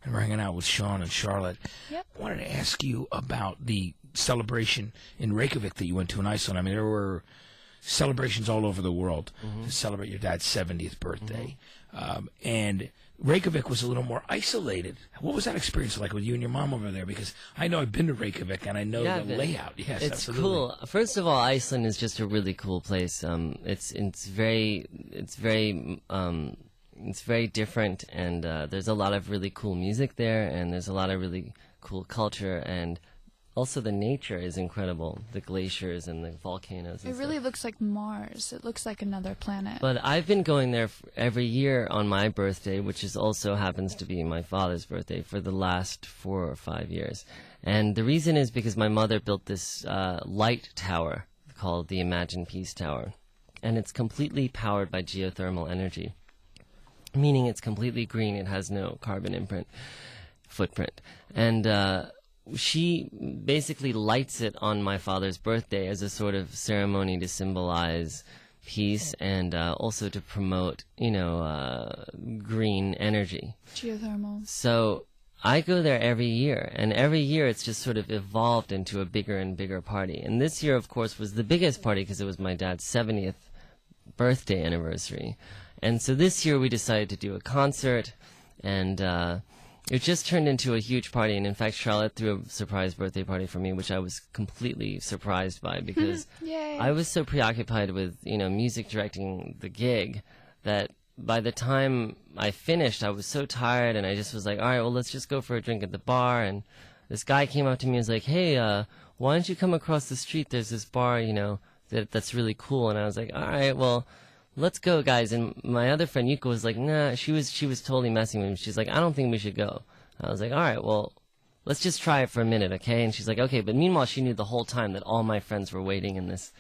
and we're hanging out with Sean and Charlotte. Yep. I wanted to ask you about the celebration in Reykjavik that you went to in Iceland. I mean, there were celebrations all over the world to celebrate your dad's 70th birthday. And Reykjavik was a little more isolated. What was that experience like with you and your mom over there? Because I know I've been to Reykjavik and I know the layout. Yes, it's absolutely. cool. First of all, Iceland is just a really cool place. It's very different, and there's a lot of really cool music there, and there's a lot of really cool culture, and also the nature is incredible. The glaciers and the volcanoes. It really looks like Mars. It looks like another planet. But I've been going there every year on my birthday, which is also happens to be my father's birthday, for the last 4 or 5 years. And the reason is because my mother built this light tower called the Imagine Peace Tower. And it's completely powered by geothermal energy, meaning it's completely green. It has no carbon footprint. And she basically lights it on my father's birthday as a sort of ceremony to symbolize peace and also to promote, green energy. Geothermal. So I go there every year, and every year it's just sort of evolved into a bigger and bigger party. And this year, of course, was the biggest party because it was my dad's 70th birthday anniversary. And so this year we decided to do a concert, and it just turned into a huge party. And in fact, Charlotte threw a surprise birthday party for me, which I was completely surprised by because I was so preoccupied with, music directing the gig that by the time I finished, I was so tired, and I just was like, all right, well, let's just go for a drink at the bar. And this guy came up to me and was like, hey, why don't you come across the street? There's this bar, that's really cool. And I was like, all right, well, let's go, guys. And my other friend Yuka was like, nah, she was totally messing with me. She's like, I don't think we should go. I was like, all right, well, let's just try it for a minute, okay? And she's like, okay. But meanwhile, she knew the whole time that all my friends were waiting in this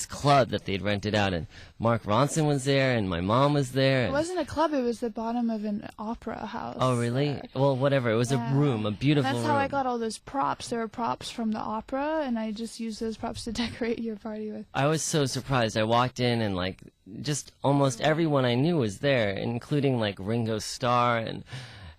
club that they'd rented out, and Mark Ronson was there, and my mom was there. It wasn't a club, it was the bottom of an opera house. Oh, really? Well, whatever. It was a room, a beautiful room. That's how I got all those props. There were props from the opera, and I just used those props to decorate your party with. I was so surprised. I walked in, and, just almost everyone I knew was there, including, Ringo Starr,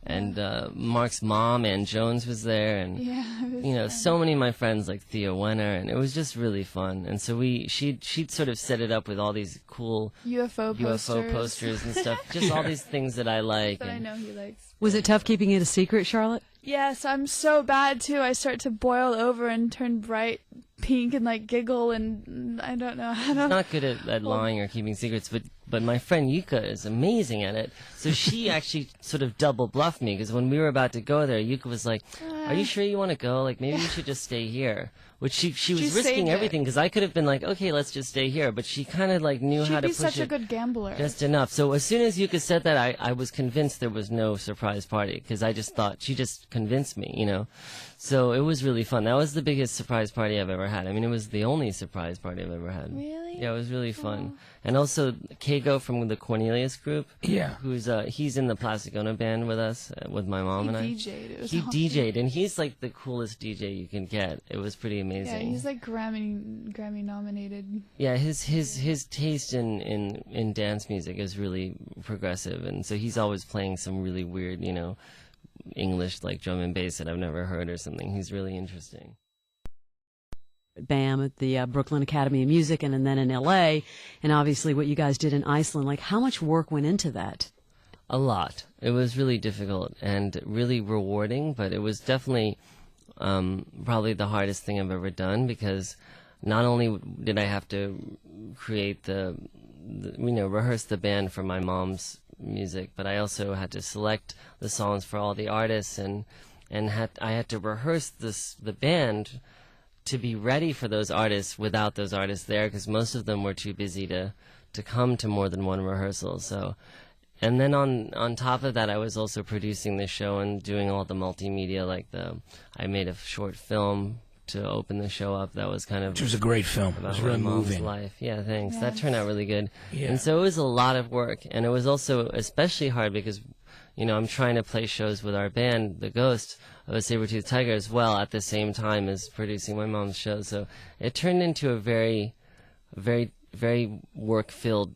and Mark's mom, Ann Jones, was there, and so many of my friends like Theo Wenner, and it was just really fun. And so she'd sort of set it up with all these cool UFO posters and stuff, just all these things that I like. That I know he likes. Was it tough keeping it a secret, Charlotte? Yes, I'm so bad too. I start to boil over and turn bright pink and giggle, and I don't know how to. I'm not good at lying or keeping secrets, but my friend Yuka is amazing at it. So she actually sort of double bluffed me, because when we were about to go there, Yuka was like, "Are you sure you want to go? Maybe we should just stay here." Which she was risking everything, because I could have been like, okay, let's just stay here. But she kind of knew how to push it. She'd be such a good gambler. Just enough. So as soon as Yuka said that, I was convinced there was no surprise party, because I just thought she just convinced me, So it was really fun. That was the biggest surprise party I've ever had. I mean, it was the only surprise party I've ever had. Really? Yeah, it was really fun. And also Keigo from the Cornelius group. Yeah. He's in the Plastic Ono Band with us, with my mom and I. He DJ'd. He DJ'd, and he's the coolest DJ you can get. It was pretty amazing. Yeah, he's Grammy nominated. Yeah, his taste in dance music is really progressive, and so he's always playing some really weird, English drum and bass that I've never heard or something. He's really interesting. BAM at the Brooklyn Academy of Music, and then in LA, and obviously what you guys did in Iceland. How much work went into that? A lot. It was really difficult and really rewarding, but it was definitely probably the hardest thing I've ever done, because not only did I have to create rehearse the band for my mom's music, but I also had to select the songs for all the artists, and I had to rehearse the band to be ready for those artists without those artists there, because most of them were too busy to come to more than one rehearsal. So, and then on top of that, I was also producing the show and doing all the multimedia, I made a short film to open the show up. That was which was a great film. It was really moving. Life. Yeah, thanks. Yes. That turned out really good. Yeah. And so it was a lot of work, and it was also especially hard because, I'm trying to play shows with our band, the Ghost of a Saber-Toothed Tiger, as well at the same time as producing my mom's show. So it turned into a very, very, very work-filled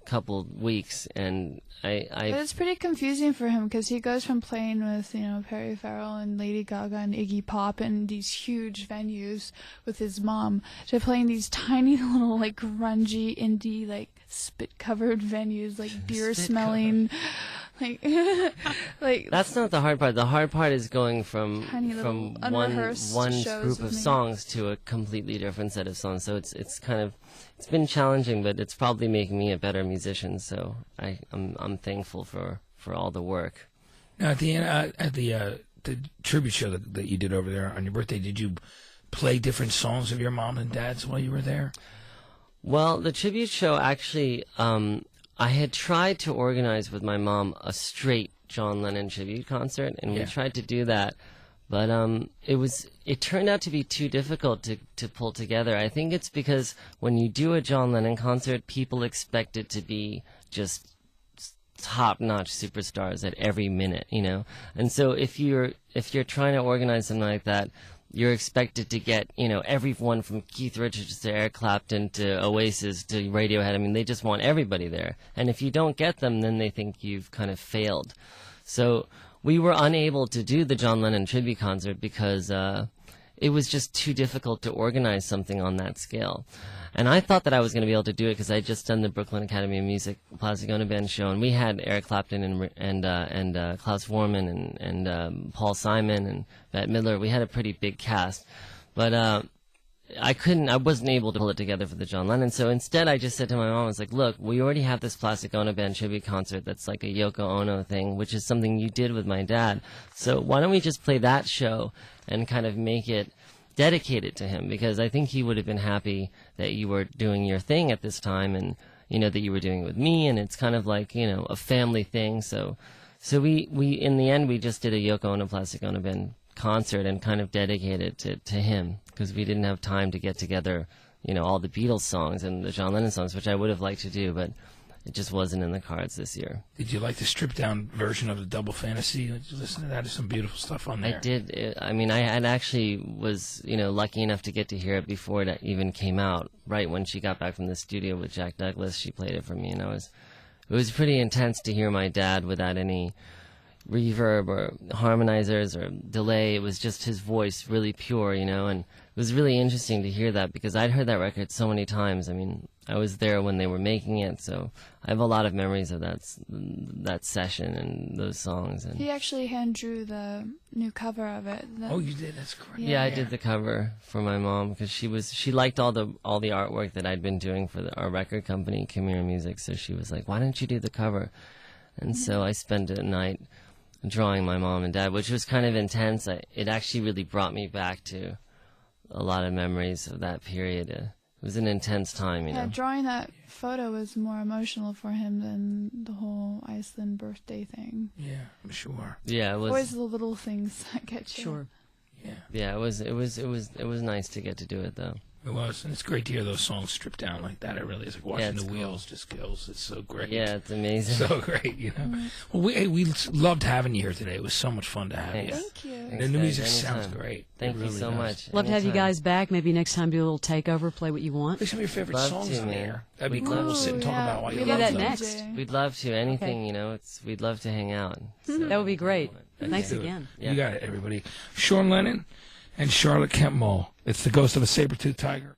couple weeks, and But it's pretty confusing for him because he goes from playing with, Perry Farrell and Lady Gaga and Iggy Pop in these huge venues with his mom to playing these tiny little, like, grungy, indie, like, spit-covered venues, like, beer-smelling, like... That's not the hard part. The hard part is going from one unrehearsed shows group with of me. songs to a completely different set of songs. So it's been challenging, but it's probably making me a better musician. So I'm thankful for all the work. Now, at the end, at the tribute show that you did over there on your birthday, did you play different songs of your mom and dad's while you were there? Well, the tribute show actually, I had tried to organize with my mom a straight John Lennon tribute concert, and we tried to do that, but it turned out to be too difficult to pull together. I think it's because when you do a John Lennon concert, people expect it to be just top-notch superstars at every minute, And so if you're trying to organize something like that, you're expected to get, everyone from Keith Richards to Eric Clapton to Oasis to Radiohead. I mean, they just want everybody there. And if you don't get them, then they think you've kind of failed. So we were unable to do the John Lennon tribute concert because it was just too difficult to organize something on that scale. And I thought that I was going to be able to do it because I'd just done the Brooklyn Academy of Music Plastic Ono Band Show, and we had Eric Clapton and Klaus Voormann and Paul Simon and Bette Midler. We had a pretty big cast, but I wasn't able to pull it together for the John Lennon. So instead, I just said to my mom, I was like, "Look, we already have this Plastic Ono Band tribute concert that's like a Yoko Ono thing, which is something you did with my dad. So why don't we just play that show and kind of make it dedicated to him, because I think he would have been happy that you were doing your thing at this time, and that you were doing it with me, and it's kind of like a family thing. So we in the end we just did a Yoko Ono Plastic Ono Band concert and kind of dedicated to him, because we didn't have time to get together all the Beatles songs and the John Lennon songs, which I would have liked to do, but it just wasn't in the cards this year. Did you like the stripped-down version of the Double Fantasy? Did you listen to that? There's some beautiful stuff on there. I did. I had actually was, lucky enough to get to hear it before it even came out. Right when she got back from the studio with Jack Douglas, she played it for me, and it was pretty intense to hear my dad without any reverb or harmonizers or delay. It was just his voice, really pure, and it was really interesting to hear that, because I'd heard that record so many times. I mean, I was there when they were making it, so I have a lot of memories of that session and those songs. And he actually hand drew the new cover of it. Oh, you did? That's great. Yeah, I did the cover for my mom, because she liked all the artwork that I'd been doing for our record company, Chimera Music. So she was like, "Why don't you do the cover?" And so I spent a night drawing my mom and dad, which was kind of intense. It actually really brought me back to a lot of memories of that period. It was an intense time, Yeah, drawing that photo was more emotional for him than the whole Iceland birthday thing. Yeah, I'm sure. Yeah, it was always the little things that get you. Sure. Yeah. Yeah, it was nice to get to do it, though. It was, and it's great to hear those songs stripped down like that. It really is like watching the wheels just kills. It's so great. Yeah, it's amazing. So great, Well, we loved having you here today. It was so much fun to have you. Thank you. And the new music sounds great. Thank you so much. Love to have you guys back. Maybe next time do a little takeover, play what you want. Play some of your favorite songs on there. That'd be We'd cool. love We'll sit and talk yeah. about why you We'll love do that them. next. We'd love to. Anything, we'd love to hang out. So. That would be great. Let's Thanks do it. again. You got it, everybody. Sean Lennon and Charlotte Kemp Muhl. It's the Ghost of a Saber-Toothed Tiger.